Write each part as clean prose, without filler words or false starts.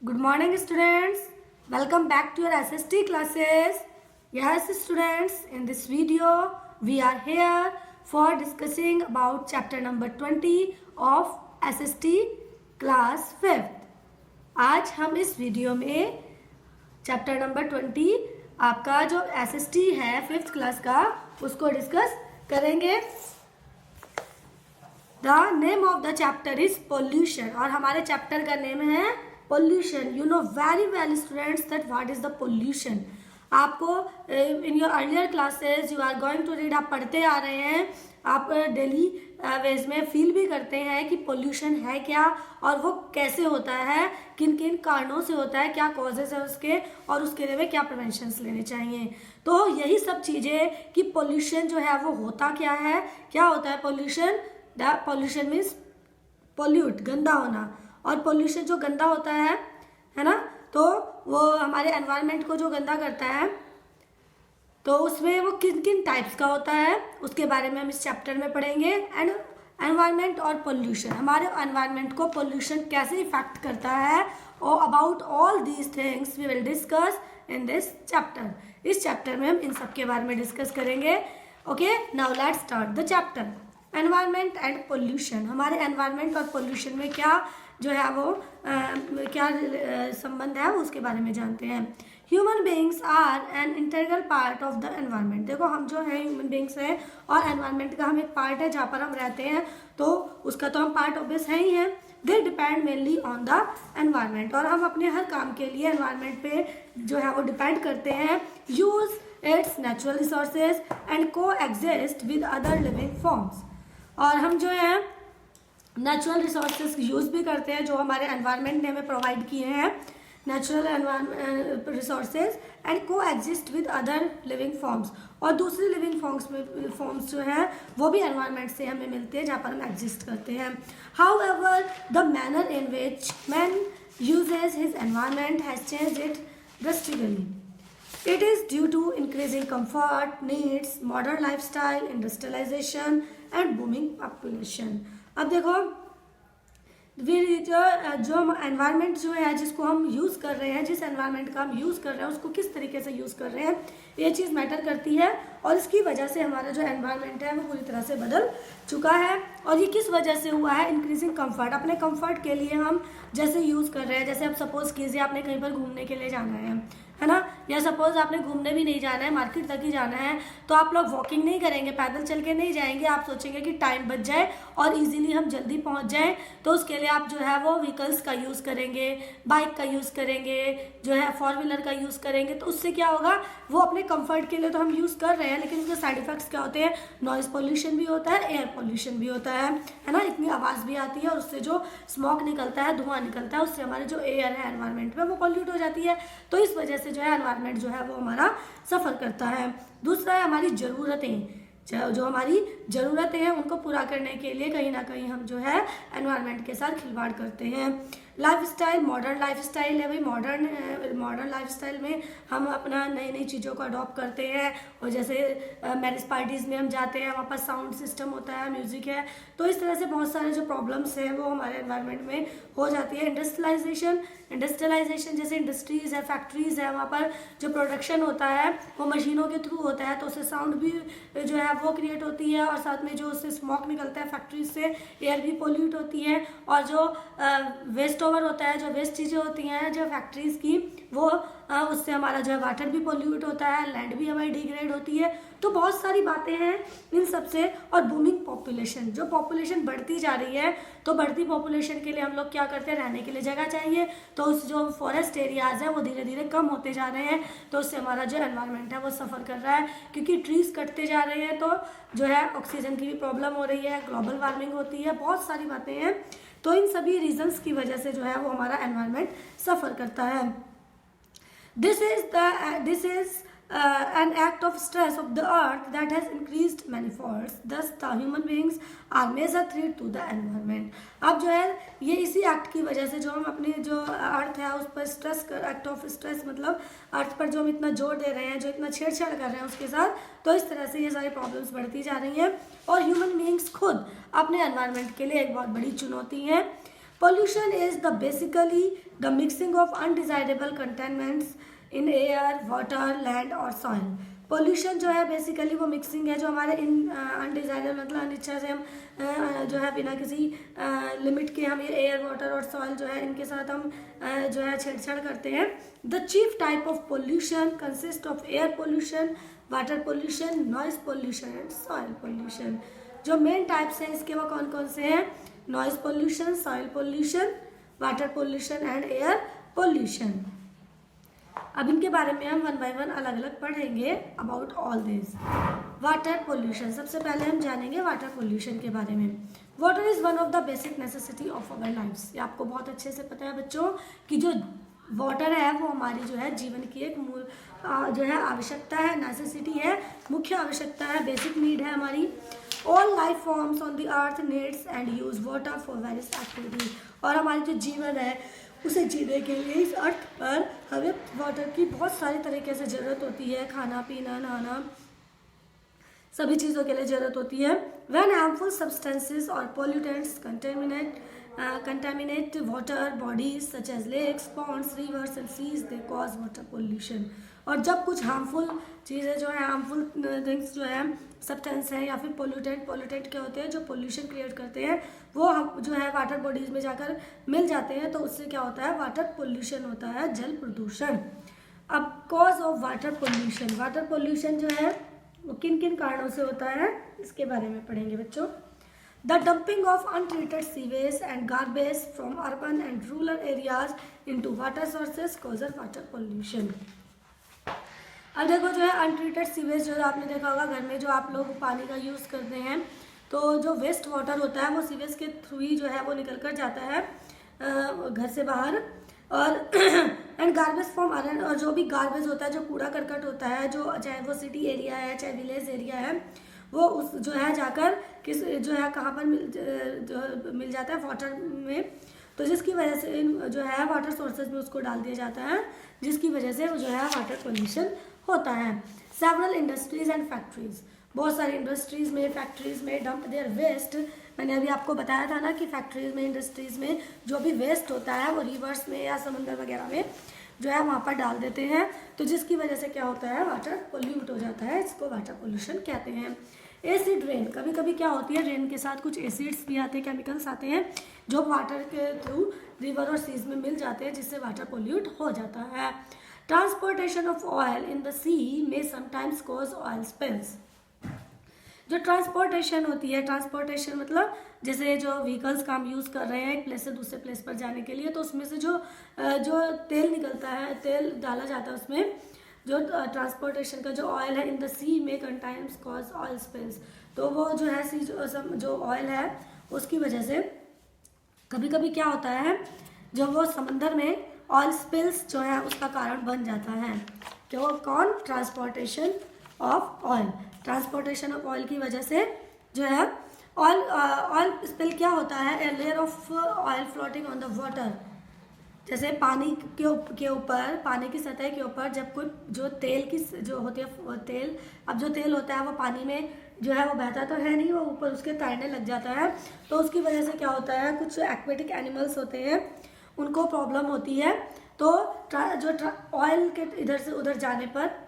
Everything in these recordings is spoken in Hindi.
Good morning, students. Welcome back to your SST classes. Yes, students, in this video, we are here for discussing about chapter number 20 of SST class 5th. आज हम इस वीडियो में चैप्टर नंबर 20 आपका जो SST है 5th क्लास का उसको डिस्कस करेंगे. The name of the chapter is pollution और हमारे चैप्टर का नेम है pollution. You know very well students that what is the pollution. आपको in your earlier classes you are going to read, आप पढ़ते आ रहे हैं, आप डेली वेज में फील भी करते हैं कि पोल्यूशन है क्या और वो कैसे होता है, किन किन कारणों से होता है, क्या कॉजेज है उसके और उसके लिए क्या प्रिवेंशंस लेने चाहिए. तो यही सब चीज़ें कि पोल्यूशन जो है वो होता क्या है, क्या होता है pollution. The pollution means pollute, गंदा होना. और पोल्यूशन जो गंदा होता है ना, तो वो हमारे एनवायरनमेंट को जो गंदा करता है, तो उसमें वो किन किन टाइप्स का होता है उसके बारे में हम इस चैप्टर में पढ़ेंगे. एंड एनवायरनमेंट और पोल्यूशन, हमारे एनवायरनमेंट को पोल्यूशन कैसे इफेक्ट करता है, और about all these things we will discuss in this chapter. इस चैप्टर में हम इन सब के बारे में डिस्कस करेंगे. Okay, now let's start the chapter. Environment and pollution. हमारे एनवायरनमेंट और पोल्यूशन में क्या जो है वो क्या संबंध है उसके बारे में जानते हैं. Human beings are an integral part of the environment. देखो, हम जो है ह्यूमन बींग्स हैं और एनवायरनमेंट का हम एक पार्ट है, जहाँ पर हम रहते हैं तो उसका तो हम पार्ट ऑब्वियस है ही है. They depend mainly on the environment और हम अपने हर काम के लिए एनवायरनमेंट पे जो है वो डिपेंड करते हैं. Use its natural resources and coexist with other living forms. और हम जो है नेचुरल रिसोर्सेज यूज़ भी करते हैं जो हमारे एनवायरनमेंट ने हमें प्रोवाइड किए हैं, natural resources, and coexist with other living forms. और दूसरी लिविंग फॉर्म्स जो हैं वो भी एनवायरनमेंट से हमें मिलते हैं जहाँ पर हम एग्जिस्ट करते हैं. However the manner in which man uses his environment has changed it drastically. It is due to increasing comfort, needs, modern lifestyle, industrialization and booming population. अब देखो, जो एनवायरनमेंट जो है जिसको हम यूज़ कर रहे हैं, जिस एनवायरनमेंट का हम यूज़ कर रहे हैं उसको किस तरीके से यूज़ कर रहे हैं, ये चीज़ मैटर करती है. और इसकी वजह से हमारा जो एनवायरनमेंट है वो पूरी तरह से बदल चुका है. और ये किस वजह से हुआ है? Increasing comfort. अपने कंफर्ट के लिए हम जैसे यूज़ कर रहे हैं, जैसे अब सपोज कीजिए आपने कहीं पर घूमने के लिए जाना है ना, या सपोज आपने घूमने भी नहीं जाना है, मार्केट तक ही जाना है, तो आप लोग वॉकिंग नहीं करेंगे, पैदल चल के नहीं जाएंगे. आप सोचेंगे कि टाइम बच जाए और इजीली हम जल्दी पहुंच जाएं, तो उसके लिए आप जो है वो व्हीकल्स का यूज़ करेंगे, बाइक का यूज़ करेंगे, जो है 4 व्हीलर का यूज़ करेंगे. तो उससे क्या होगा, वो अपने कंफर्ट के लिए तो हम यूज़ कर रहे हैं, लेकिन उसके साइड इफेक्ट्स क्या होते हैं? नॉइज़ पोल्यूशन भी होता है, एयर पोल्यूशन भी होता है ना. इतनी आवाज़ भी आती है और उससे जो स्मोक निकलता है, धुआं निकलता है, उससे हमारे जो एयर है एनवायरनमेंट में वो पॉल्यूट हो जाती है. तो इस वजह से जो है एनवायरनमेंट जो है वो हमारा सफ़र करता है. दूसरा है हमारी ज़रूरतें. जो हमारी ज़रूरतें हैं उनको पूरा करने के लिए कहीं ना कहीं हम जो है एनवायरनमेंट के साथ खिलवाड़ करते हैं. लाइफस्टाइल, मॉडर्न लाइफस्टाइल है भाई. मॉडर्न लाइफस्टाइल में हम अपना नई नई चीज़ों को अडॉप्ट करते हैं. और जैसे मैरिज पार्टीज़ में हम जाते हैं, वहाँ पर साउंड सिस्टम होता है, म्यूज़िक है, तो इस तरह से बहुत सारे जो प्रॉब्लम्स हैं वो हमारे एनवायरनमेंट में हो जाती है. इंडस्ट्रियलाइजेशन जैसे इंडस्ट्रीज़ है, फैक्ट्रीज़ है, वहाँ पर जो प्रोडक्शन होता है वो मशीनों के थ्रू होता है, तो उससे साउंड भी जो है वो क्रिएट होती है, और साथ में जो उससे स्मोक निकलता है फैक्ट्रीज से, एयर भी पोल्यूट होती है. और जो वेस्ट ओवर होता है, जो वेस्ट चीज़ें होती हैं जो फैक्ट्रीज़ की, वो उससे हमारा जो है वाटर भी पोल्यूट होता है, लैंड भी हमारी डिग्रेड होती है. तो बहुत सारी बातें हैं इन सब से. और बूमिंग पॉपुलेशन, जो पॉपुलेशन बढ़ती जा रही है, तो बढ़ती पॉपुलेशन के लिए हम लोग क्या करते हैं, रहने के लिए जगह चाहिए, तो उस जो फॉरेस्ट एरियाज़ हैं वो धीरे धीरे कम होते जा रहे हैं, तो उससे हमारा जो एनवायरनमेंट है वो सफ़र कर रहा है, क्योंकि ट्रीज़ कटते जा रहे हैं, तो जो है ऑक्सीजन की भी प्रॉब्लम हो रही है, ग्लोबल वार्मिंग होती है, बहुत सारी बातें हैं. तो इन सभी रीजंस की वजह से जो है वो हमारा एनवायरनमेंट सफ़र करता है. This is an act of stress of the earth that has increased manifolds. Thus, the human beings are major threat to the environment. अब जो है ये इसी एक्ट की वजह से जो हम अपनी जो अर्थ है उस पर स्ट्रेस, एक्ट ऑफ स्ट्रेस मतलब अर्थ पर जो हम इतना जोर दे रहे हैं, जो इतना छेड़छाड़ कर रहे हैं उसके साथ, तो इस तरह से ये सारी प्रॉब्लम्स बढ़ती जा रही हैं. और ह्यूमन बीइंग्स खुद अपने एनवायरनमेंट के लिए एक बहुत बड़ी चुनौती है. Pollution is the basically the mixing of undesirable contaminants in air, water, land और soil. पोल्यूशन जो है बेसिकली वो मिक्सिंग है जो हमारे इन अनडिजायरेबल मतलब अनिच्छा से हम जो है बिना किसी लिमिट के हम ये एयर, वाटर और सॉइल जो है इनके साथ हम जो है छेड़छाड़ करते हैं. The chief type of pollution consist of air pollution, water pollution, noise pollution and soil pollution. जो मेन टाइप्स हैं इसके वो कौन कौन से हैं? Noise pollution, soil pollution, water pollution and air pollution. अब इनके बारे में हम वन बाय वन अलग अलग पढ़ेंगे about all this. Water pollution, सबसे पहले हम जानेंगे वाटर पोल्यूशन के बारे में. Water is one of the basic necessity of our lifes. ये आपको बहुत अच्छे से पता है बच्चों कि जो वाटर है वो हमारी जो है जीवन की एक जो है आवश्यकता है, नेसेसिटी है, मुख्य आवश्यकता है, बेसिक नीड है हमारी. All life forms on the earth needs and use water for various activities. और हमारी जो जीवन है उसे जीने के लिए इस अर्थ पर हमें वाटर की बहुत सारी तरीके से ज़रूरत होती है. खाना पीना, नहाना, सभी चीज़ों के लिए ज़रूरत होती है. व्हेन हार्मफुल सब्सटेंसेस और pollutants contaminate water bodies such as lakes, ponds, rivers and seas, they cause water pollution. और जब कुछ हार्मफुल चीज़ें जो है, हार्मफुल थिंग्स जो है, सब्सटेंस है या फिर पोल्यूटेंट क्या होते हैं जो पोल्यूशन क्रिएट करते हैं, वो हम जो है वाटर बॉडीज में जाकर मिल जाते हैं, तो उससे क्या होता है? वाटर पोल्यूशन होता है, जल प्रदूषण. अब cause of water pollution, water pollution जो है वो किन किन कारणों से होता है इसके बारे में पढ़ेंगे बच्चों. The dumping of untreated sewage and garbage from urban and rural areas into water sources causes water pollution. अब देखो जो है अनट्रीटेड सीवेज जो आपने देखा होगा घर में जो आप लोग पानी का यूज़ करते हैं, तो जो वेस्ट वाटर होता है वो सीवेज के थ्रू ही जो है वो निकल कर जाता है घर से बाहर. और एंड गार्बेज फ्रॉम अरन, और जो भी गार्बेज होता है, जो कूड़ा करकट होता है, जो चाहे वो सिटी एरिया है चाहे विलेज एरिया है, वो उस जो है जाकर किस जो है कहाँ पर मिल जाता है? वाटर में. तो जिसकी वजह से जो है वाटर सोर्सेज में उसको डाल दिया जाता है, जिसकी वजह से जो है वाटर पोल्यूशन होता है. सेवरल इंडस्ट्रीज एंड फैक्ट्रीज, बहुत सारी इंडस्ट्रीज में, फैक्ट्रीज में डंप देयर वेस्ट. मैंने अभी आपको बताया था ना कि फैक्ट्रीज में, इंडस्ट्रीज में जो भी वेस्ट होता है वो रिवर्स में या समंदर वगैरह में जो है वहाँ पर डाल देते हैं, तो जिसकी वजह से क्या होता है? वाटर पोल्यूट हो जाता है. इसको वाटर पोल्यूशन कहते हैं. एसिड रेन, कभी कभी क्या होती है रेन के साथ कुछ एसिड्स भी आते हैं, केमिकल्स आते हैं जो वाटर के थ्रू रिवर और सीज में मिल जाते हैं, जिससे वाटर पोल्यूट हो जाता है. Transportation of oil in the sea में समटाइम्स कॉज ऑयल स्पिल्स. जो ट्रांसपोर्टेशन होती है, ट्रांसपोर्टेशन मतलब जैसे जो व्हीकल्स का हम यूज़ कर रहे हैं एक प्लेस से दूसरे प्लेस पर जाने के लिए, तो उसमें से जो तेल निकलता है, तेल डाला जाता है उसमें, जो ट्रांसपोर्टेशन का जो ऑयल है इन द सी में कंटाइम्स कॉज ऑयल स्पिल्स. तो वो जो है सी जो ऑयल है उसकी वजह से कभी कभी क्या होता है, जब वो समंदर में ऑयल स्पिल्स जो है उसका कारण बन जाता है. कि वो कौन? Transportation of oil. Transportation of oil की वजह से जो है ऑयल स्पिल क्या होता है? A layer of oil floating on the water. जैसे पानी के ऊपर, पानी की सतह के ऊपर जब कोई जो तेल की जो होती है वो तेल, अब जो तेल होता है वो पानी में जो है वो बहता तो है नहीं, वो ऊपर उसके तैरने लग जाता है. तो उसकी वजह से क्या होता है? कुछ एक्वेटिक एनिमल्स होते हैं उनको प्रॉब्लम होती है. तो जो ऑयल के इधर से उधर जाने पर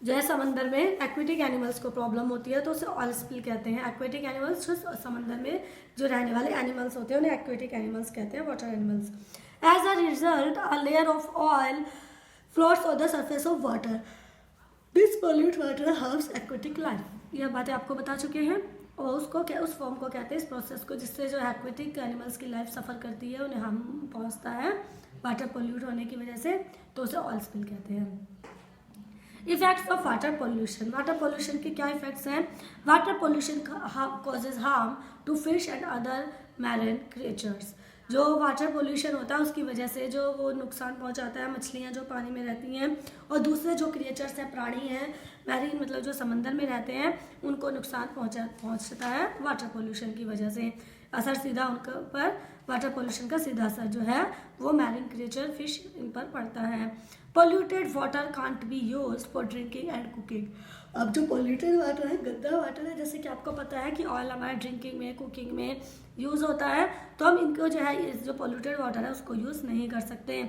जो है समंदर में एक्वेटिक एनिमल्स को प्रॉब्लम होती है, तो उसे ऑयल स्पिल कहते हैं. एक्वेटिक एनिमल्स जो समंदर में जो रहने वाले एनिमल्स होते हैं उन्हें एक्वेटिक एनिमल्स कहते हैं, water animals. As a result a layer of oil floats on the surface of water. This pollute water harms aquatic life. यह बातें आपको बता चुके हैं. और उसको क्या, उस फॉर्म को कहते हैं, इस प्रोसेस को जिससे जो एक्वेटिक एनिमल्स की लाइफ सफ़र करती है, उन्हें हार्म पहुँचता है वाटर पोल्यूट होने की वजह से, तो उसे ऑयल स्पिल कहते हैं. Effects of water pollution. Water pollution के क्या इफेक्ट्स हैं? Water pollution causes harm to fish and other marine creatures. जो वाटर पोल्यूशन होता है उसकी वजह से जो वो नुकसान पहुंचाता है मछलियां जो पानी में रहती हैं, और दूसरे जो क्रिएचर्स हैं, प्राणी हैं, मैरीन मतलब जो समंदर में रहते हैं, उनको नुकसान पहुंचता है वाटर पोल्यूशन की वजह से. असर सीधा उनके ऊपर, वाटर पोल्यूशन का सीधा असर जो है वो मैरीन क्रिएचर, फिश, इन पर पड़ता है. Polluted water can't be used for drinking and cooking. अब जो पॉल्यूटेड वाटर है, गंदा वाटर है, जैसे कि आपको पता है कि ऑयल हमारे ड्रिंकिंग में, कुकिंग में यूज़ होता है, तो हम इनको जो है इस जो पॉल्यूटेड वाटर है उसको यूज़ नहीं कर सकते।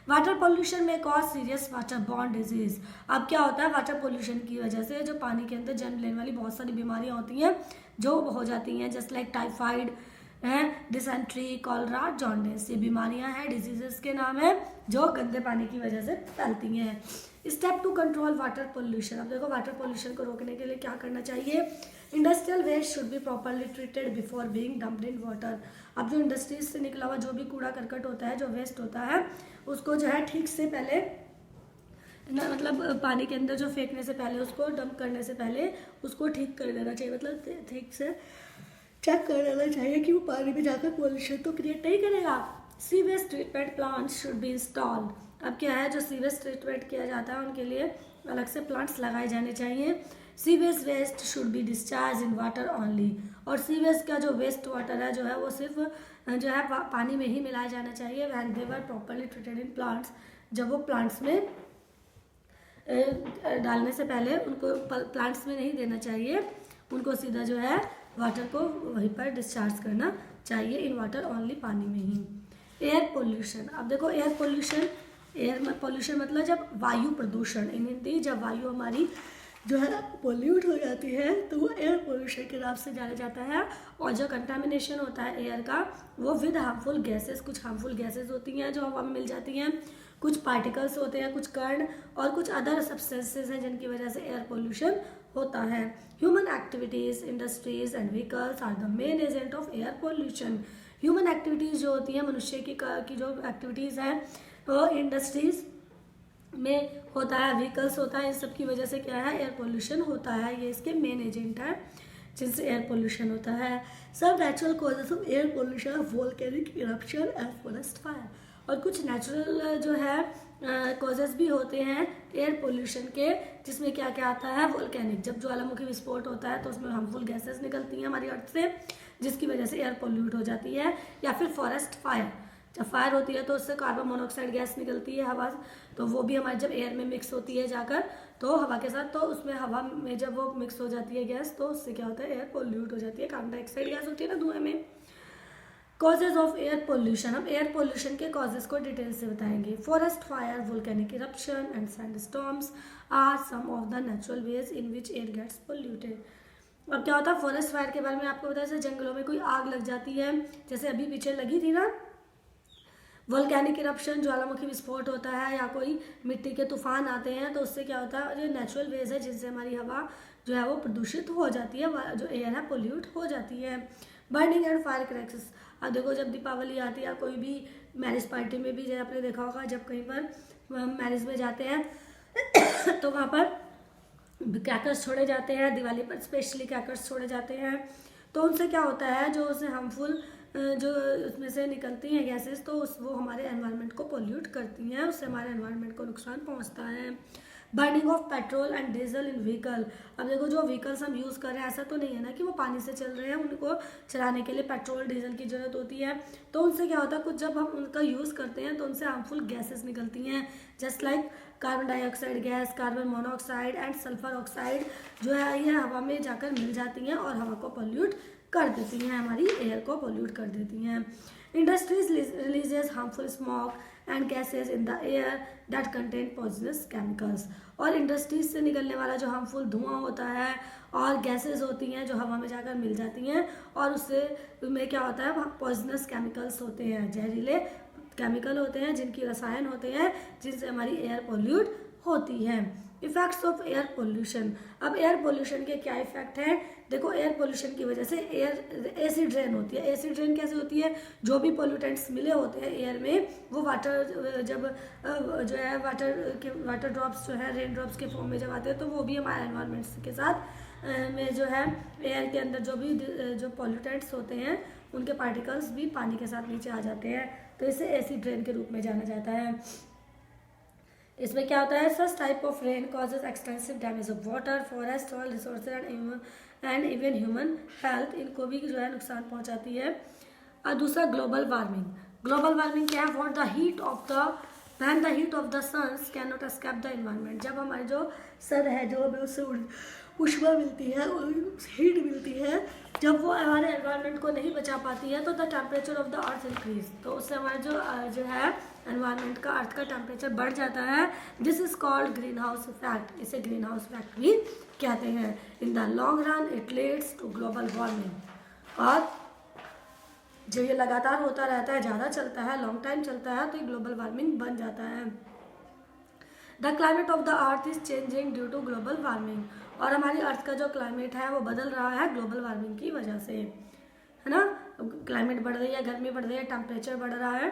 वाटर पोल्यूशन में cause serious water borne disease. अब क्या होता है, वाटर पोल्यूशन की वजह से जो पानी के अंदर जन्म लेने वाली बहुत सारी बीमारियां होती हैं जो हो जाती हैं, जस्ट लाइक टाइफाइड है, डिसेंट्री, कॉलरा, जॉन्डिस। ये बीमारियां हैं, डिजीजेस के नाम है जो गंदे पानी की वजह से फैलती हैं। Step to control water pollution. अब देखो वाटर पोल्यूशन को रोकने के लिए क्या करना चाहिए। Industrial waste should be properly treated before being dumped in water. अब जो इंडस्ट्रीज से निकला हुआ जो भी कूड़ा करकट होता है, जो वेस्ट होता है, उसको जो है ठीक से पहले मतलब पानी के अंदर जो फेंकने से पहले, उसको डंप करने से पहले उसको ठीक कर देना चाहिए, मतलब ठीक से चेक कर लेना चाहिए कि वो पानी में जाकर पॉल्यूशन तो क्रिएट नहीं करेगा। Sewage treatment plants should be installed. अब क्या है, जो सीवेज ट्रीटमेंट किया जाता है उनके लिए अलग से प्लांट्स लगाए जाने चाहिए। Sewage waste should be discharge in water only. और सीवेज का जो वेस्ट वाटर है जो है वो सिर्फ जो है पानी में ही मिलाया जाना चाहिए। When they were properly treated in plants, जब वो प्लांट्स में डालने से पहले उनको प्लांट्स में नहीं देना चाहिए, उनको सीधा जो है वाटर को वहीं पर डिस्चार्ज करना चाहिए, इन वाटर ओनली, पानी में ही। Air pollution. अब देखो एयर पोल्यूशन, एयर पोल्यूशन मतलब जब वायु प्रदूषण, इन हिंदी जब वायु हमारी जो है पोल्यूट हो जाती है तो वो एयर पोल्यूशन के नाम से जाना जाता है। और जो कंटामिनेशन होता है एयर का वो विद हार्मफुल गैसेस, कुछ हार्मफुल गैसेस होती हैं जो हवा में मिल जाती हैं, कुछ पार्टिकल्स होते हैं, कुछ कण और कुछ अदर सब्सटेंसेस हैं जिनकी वजह से एयर पोल्यूशन होता है। Human activities, industries and vehicles are the main agent of air pollution. Human activities जो होती हैं, मनुष्य की जो एक्टिविटीज़ हैं वो इंडस्ट्रीज में होता है, व्हीकल्स होता है, इन सब की वजह से क्या है, एयर पोल्यूशन होता है। ये इसके मेन एजेंट है जिनसे एयर पोल्यूशन होता है। सब natural causes of air pollution, volcanic eruption and forest fire. और कुछ नेचुरल जो है कॉजेज भी होते हैं एयर पोल्यूशन के, जिसमें क्या क्या आता है, वोल्केनिक, जब ज्वालामुखी विस्फोट होता है तो उसमें हार्मफुल गैसेस निकलती हैं हमारी अर्थ से, जिसकी वजह से एयर पोल्यूट हो जाती है। या फिर फॉरेस्ट फायर, जब फायर होती है तो उससे कार्बन मोनोऑक्साइड गैस निकलती है हवा, तो वो भी हमारे जब एयर में मिक्स होती है जाकर तो हवा के साथ, तो उसमें हवा में जब वो मिक्स हो जाती है गैस तो उससे क्या होता है, एयर पोल्यूट हो जाती है। कार्बन डाइऑक्साइड गैस होती है ना धुएं में। Causes of air pollution. हम एयर पोल्यूशन के कॉजेज को डिटेल से बताएंगे। Forest fire, volcanic eruption and sandstorms are some of the natural ways in which air gets polluted. अब क्या होता है, फॉरेस्ट फायर के बारे में आपको पता है, जैसे जंगलों में कोई आग लग जाती है, जैसे अभी पीछे लगी थी ना। वोल्केनिक इरप्शन, ज्वालामुखी विस्फोट होता है, या कोई मिट्टी के तूफान आते हैं, तो उससे क्या होता है, जो नेचुरल वेज है जिनसे हमारी हवा जो है वो प्रदूषित हो जाती है, जो एयर है पोल्यूट हो जाती है। Burning and fire cracks. अब देखो जब दीपावली आती है, कोई भी मैरिज पार्टी में भी जैसे आपने देखा होगा, जब कहीं पर मैरिज में जाते हैं तो वहाँ पर क्रैकर्स छोड़े जाते हैं, दिवाली पर स्पेशली क्रैकर्स छोड़े जाते हैं, तो उनसे क्या होता है, जो उससे हार्मफुल जो उसमें से निकलती हैं गैसेस, तो वो हमारे एनवायरनमेंट को पोल्यूट करती हैं, उससे हमारे एनवायरनमेंट को नुकसान पहुंचता है। Burning of petrol and diesel in vehicle. अब देखो जो व्हीकल्स हम यूज़ कर रहे हैं, ऐसा तो नहीं है ना कि वो पानी से चल रहे हैं, उनको चलाने के लिए पेट्रोल डीजल की ज़रूरत होती है, तो उनसे क्या होता है, कुछ जब हम उनका यूज़ करते हैं तो उनसे हार्मफुल गैसेस निकलती हैं, just like carbon dioxide gas, carbon monoxide and sulphur oxide, जो है ये हवा में जाकर मिल जाती हैं और हवा को पोल्यूट कर देती हैं, हमारी एयर को पोल्यूट कर देती हैं। Industries releases harmful smoke and gases in the air that contain poisonous chemicals. और इंडस्ट्रीज से निकलने वाला जो हार्मफुल धुआं होता है और गैसेज होती हैं जो हवा में जाकर मिल जाती हैं, और उससे में क्या होता है, पॉइजनस केमिकल्स होते हैं, जहरीले केमिकल होते हैं, जिनकी रसायन होते हैं, जिनसे हमारी एयर पोल्यूट होती है। Effects of air pollution. अब एयर पोल्यूशन के क्या इफेक्ट हैं, देखो एयर पोल्यूशन की वजह से एयर एसिड रेन होती है। एसिड रेन कैसे होती है, जो भी पोल्यूटेंट्स मिले होते हैं एयर में, वो वाटर जब जो है वाटर ड्रॉप्स जो है रेन ड्रॉप्स के फॉर्म में जब आते हैं, तो वो भी हमारे एनवायरनमेंट के साथ में जो है एयर के अंदर जो भी जो पोल्यूटेंट्स होते हैं उनके पार्टिकल्स भी पानी के साथ नीचे आ जाते हैं, तो इसे एसिड रेन के रूप में जाना जाता है। इसमें क्या होता है, such type of rain causes extensive damage of water, forest, oil resources and even human health, इनको भी जो है नुकसान पहुंचाती है। और दूसरा ग्लोबल वार्मिंग। ग्लोबल वार्मिंग क्या है, what the heat of the When the heat of the suns cannot escape the environment, जब हमारे जो सन है, जो हमें उससे ऊष्मा मिलती है, हीट मिलती है, जब वो हमारे एनवायरनमेंट को नहीं बचा पाती है, तो the temperature of the earth increase, तो उससे हमारा जो है एनवायरनमेंट का, अर्थ का टेम्परेचर बढ़ जाता है. This is called green house effect. इसे ग्रीन हाउस इफेक्ट भी कहते हैं. In the long run it leads to global warming. और जब ये लगातार होता रहता है, ज़्यादा चलता है, लॉन्ग टाइम चलता है, तो ये ग्लोबल वार्मिंग बन जाता है. The climate of the earth is changing due to global warming. और हमारी अर्थ का जो क्लाइमेट है वो बदल रहा है ग्लोबल वार्मिंग की वजह से, है ना. क्लाइमेट बढ़ रही है, गर्मी बढ़ रही है, टेम्परेचर बढ़ रहा है.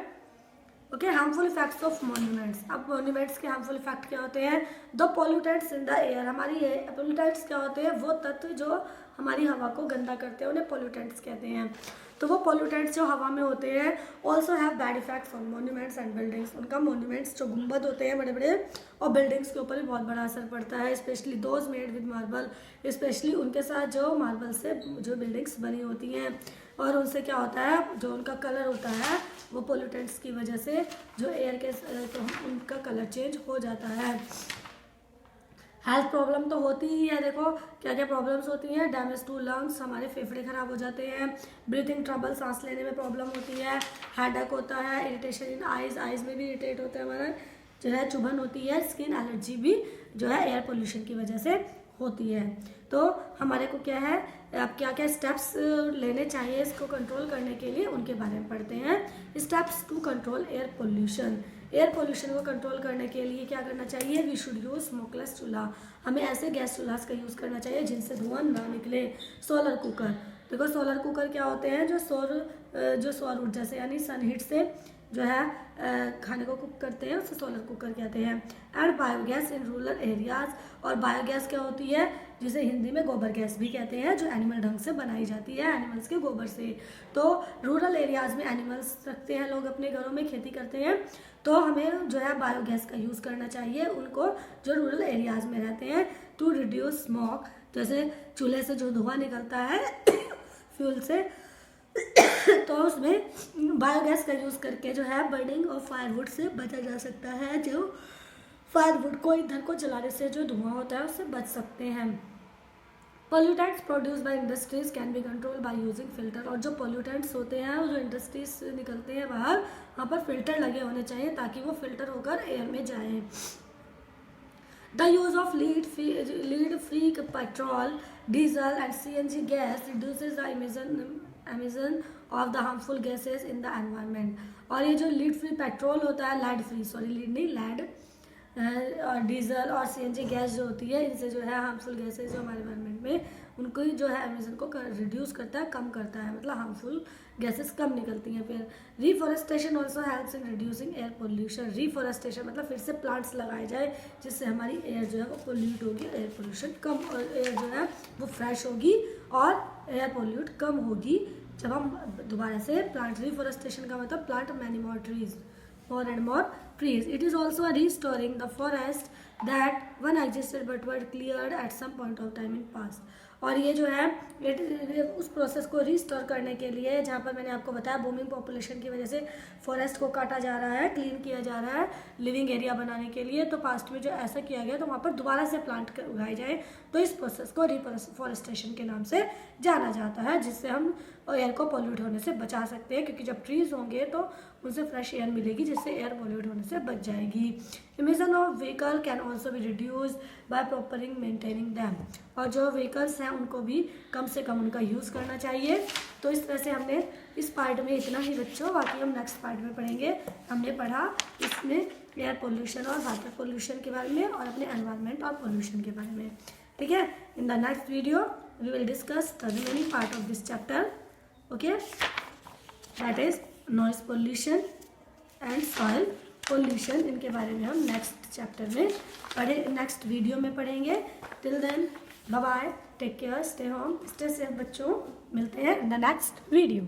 Okay. Harmful effects of monuments. अब मॉन्यूमेंट्स के हार्मफुल इफेक्ट क्या होते हैं? The pollutants in the air. हमारी पोल्यूटेंट्स क्या होते हैं? वो तत्व जो हमारी हवा को गंदा करते हैं, उन्हें पोल्यूटेंट्स कहते हैं. तो वो पोल्यूटेंट्स जो हवा में होते हैं also have bad effects on monuments and buildings. उनका मॉन्यूमेंट्स जो गुंबद होते हैं बड़े बड़े, और बिल्डिंग्स के ऊपर भी बहुत बड़ा असर पड़ता है. Specially those made with marble. Specially उनके साथ जो मार्बल से जो बिल्डिंग्स बनी होती हैं, और उनसे क्या होता है, जो उनका कलर होता है वो पोल्यूटेंट्स की वजह से जो एयर के, तो उनका कलर चेंज हो जाता है. हेल्थ प्रॉब्लम तो होती ही है. देखो क्या क्या प्रॉब्लम्स होती हैं. डैमेज टू लंग्स, हमारे फेफड़े खराब हो जाते हैं. ब्रीथिंग ट्रबल, सांस लेने में प्रॉब्लम होती है. हेडेक होता है. इरिटेशन इन आइज, आइज में भी इरिटेट होता है हमारा, जो है चुभन होती है. स्किन एलर्जी भी जो है एयर पोल्यूशन की वजह से होती है. तो हमारे को क्या है, अब क्या क्या स्टेप्स लेने चाहिए इसको कंट्रोल करने के लिए, उनके बारे में पढ़ते हैं. Steps to control air pollution. Air pollution को कंट्रोल करने के लिए क्या करना चाहिए? वी शुड यूज स्मोकलेस चूल्हा. हमें ऐसे गैस चूल्हा का यूज़ करना चाहिए जिनसे धुआं ना निकले. Solar cooker. देखो सोलर कुकर क्या होते हैं? जो सौर ऊर्जा से यानी सन हीट से जो है खाने को कुक करते हैं, उससे सोलर कुकर कहते हैं. And biogas in rural areas. और बायोगैस क्या होती है? जिसे हिंदी में गोबर गैस भी कहते हैं, जो एनिमल ढंग से बनाई जाती है, एनिमल्स के गोबर से. तो रूरल एरियाज में एनिमल्स रखते हैं लोग, अपने घरों में खेती करते हैं, तो हमें जो है बायोगैस का यूज़ करना चाहिए उनको, जो रूरल एरियाज में रहते हैं. To reduce smoke. जैसे चूल्हे से जो धुआं निकलता है फ्यूल से, तो उसमें बायोगैस का यूज़ करके जो है बर्निंग और फायरवुड से बचा जा सकता है. जो फायरवुड को, ईंधन को जलाने से जो धुआं होता है उससे बच सकते हैं. Pollutants produce by industries can be control by using filter. और जो पोल्यूटेंट्स होते हैं वो जो इंडस्ट्रीज से निकलते हैं बाहर, वहाँ पर फिल्टर लगे होने चाहिए ताकि वो फिल्टर होकर एयर में जाए. The use of lead free petrol, diesel and CNG gas reduces the emission of the harmful gases in the environment. और ये जो लीड फ्री पेट्रोल होता है, लीड नहीं लैड, और डीजल और CNG गैस जो होती है, इनसे जो है हार्मफुल गैसेज जो हमारे एनवायरनमेंट में, उनको ही जो है एमिशन को रिड्यूस करता है, कम करता है, मतलब हार्मफुल गैसेस कम निकलती हैं. फिर reforestation also helps in reducing air pollution. Reforestation मतलब फिर से प्लांट्स लगाए जाए जिससे हमारी एयर जो है वो पोल्यूट होगी, एयर पोल्यूशन कम, और एयर जो है वो फ्रेश होगी और एयर पोल्यूट कम होगी जब हम दोबारा से प्लांट. रिफॉरेस्टेशन का मतलब plant many more trees, more and more trees. It is also a restoring the forest that one existed but were cleared at some point of time in past. और ये जो है उस प्रोसेस को रिस्टोर करने के लिए, जहाँ पर मैंने आपको बताया बूमिंग पॉपुलेशन की वजह से फॉरेस्ट को काटा जा रहा है, क्लीन किया जा रहा है लिविंग एरिया बनाने के लिए, तो पास्ट में जो ऐसा किया गया तो वहाँ पर दोबारा से प्लांट उगाए जाए, तो इस प्रोसेस को रिफॉरेस्टेशन के नाम से जाना जाता है, जिससे हम एयर को पॉल्यूट होने से बचा सकते हैं. क्योंकि जब ट्रीज होंगे तो उनसे फ्रेश एयर मिलेगी, जिससे एयर पॉल्यूट होने से बच जाएगी. Emission of vehicle can also be reduce by properly maintaining them. और जो व्हीकल्स हैं उनको भी कम से कम उनका यूज़ करना चाहिए. तो इस तरह से हमने इस पार्ट में इतना ही बच्चों, बाकी हम नेक्स्ट पार्ट में पढ़ेंगे. हमने पढ़ा इसमें एयर पोल्यूशन और वाटर पोल्यूशन के बारे में, और अपने एनवायरनमेंट और पोल्यूशन के बारे में. ठीक है. In the next video we will discuss the remaining part of this chapter. Okay, that is noise pollution and soil pollution. इनके बारे में हम नेक्स्ट चैप्टर में नेक्स्ट वीडियो में पढ़ेंगे. Till then bye bye, take care, stay home, stay safe बच्चों. मिलते हैं इन द नेक्स्ट वीडियो.